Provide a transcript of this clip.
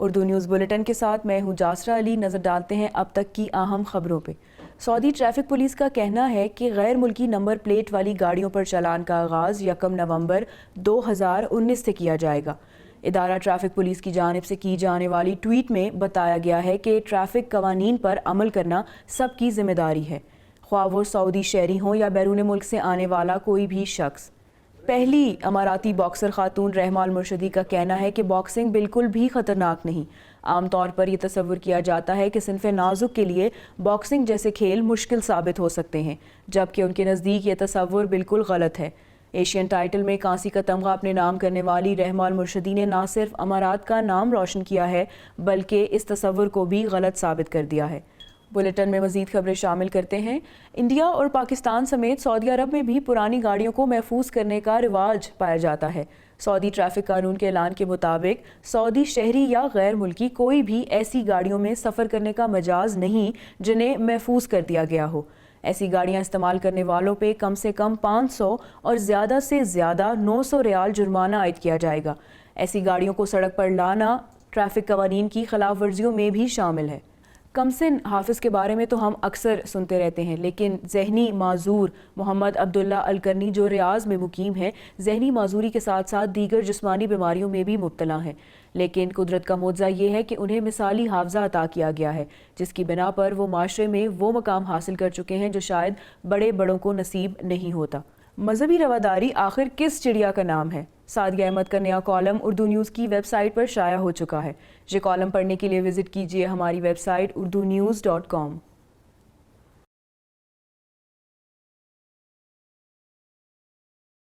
Urdu news bulletin کے ساتھ میں ہوں جاسرہ علی۔ نظر ڈالتے ہیں اب تک کی اہم خبروں پہ۔ سعودی ٹریفک پولیس کا کہنا ہے کہ غیر ملکی نمبر پلیٹ والی گاڑیوں پر چالان کا آغاز 1 نومبر 2019 سے کیا جائے گا۔ ادارہ ٹریفک پولیس کی جانب سے کی جانے والی ٹویٹ میں بتایا گیا ہے کہ ٹریفک قوانین پر عمل کرنا سب کی ذمہ داری ہے، خواہ وہ سعودی شہری ہوں یا بیرون ملک سے آنے والا کوئی بھی شخص۔ پہلی اماراتی باکسر خاتون رحمہ المرشدی کا کہنا ہے کہ باکسنگ بالکل بھی خطرناک نہیں۔ عام طور پر یہ تصور کیا جاتا ہے کہ صنف نازک کے لیے باکسنگ جیسے کھیل مشکل ثابت ہو سکتے ہیں، جبکہ ان کے نزدیک یہ تصور بالکل غلط ہے۔ ایشین ٹائٹل میں کانسی کا تمغہ اپنے نام کرنے والی رحمہ المرشدی نے نہ صرف امارات کا نام روشن کیا ہے بلکہ اس تصور کو بھی غلط ثابت کر دیا ہے۔ بلیٹن میں مزید خبریں شامل کرتے ہیں۔ انڈیا اور پاکستان سمیت سعودی عرب میں بھی پرانی گاڑیوں کو محفوظ کرنے کا رواج پایا جاتا ہے۔ سعودی ٹریفک قانون کے اعلان کے مطابق سعودی شہری یا غیر ملکی کوئی بھی ایسی گاڑیوں میں سفر کرنے کا مجاز نہیں جنہیں محفوظ کر دیا گیا ہو۔ ایسی گاڑیاں استعمال کرنے والوں پہ کم سے کم 500 اور زیادہ سے زیادہ 900 ریال جرمانہ عائد کیا جائے گا۔ ایسی گاڑیوں کو سڑک پر لانا ٹریفک قوانین کی خلاف ورزیوں میں بھی شامل ہے۔ کمسن حافظ کے بارے میں تو ہم اکثر سنتے رہتے ہیں، لیکن ذہنی معذور محمد عبداللہ الکرنی جو ریاض میں مقیم ہیں، ذہنی معذوری کے ساتھ ساتھ دیگر جسمانی بیماریوں میں بھی مبتلا ہیں، لیکن قدرت کا معجزہ یہ ہے کہ انہیں مثالی حافظہ عطا کیا گیا ہے، جس کی بنا پر وہ معاشرے میں وہ مقام حاصل کر چکے ہیں جو شاید بڑوں کو نصیب نہیں ہوتا۔ مذہبی رواداری آخر کس چڑیا کا نام ہے؟ سعدیہ احمد کا نیا کالم اردو نیوز کی ویب سائٹ پر شائع ہو چکا ہے۔ یہ کالم پڑھنے کے لیے وزٹ کیجیے ہماری ویب سائٹ urdunews.com۔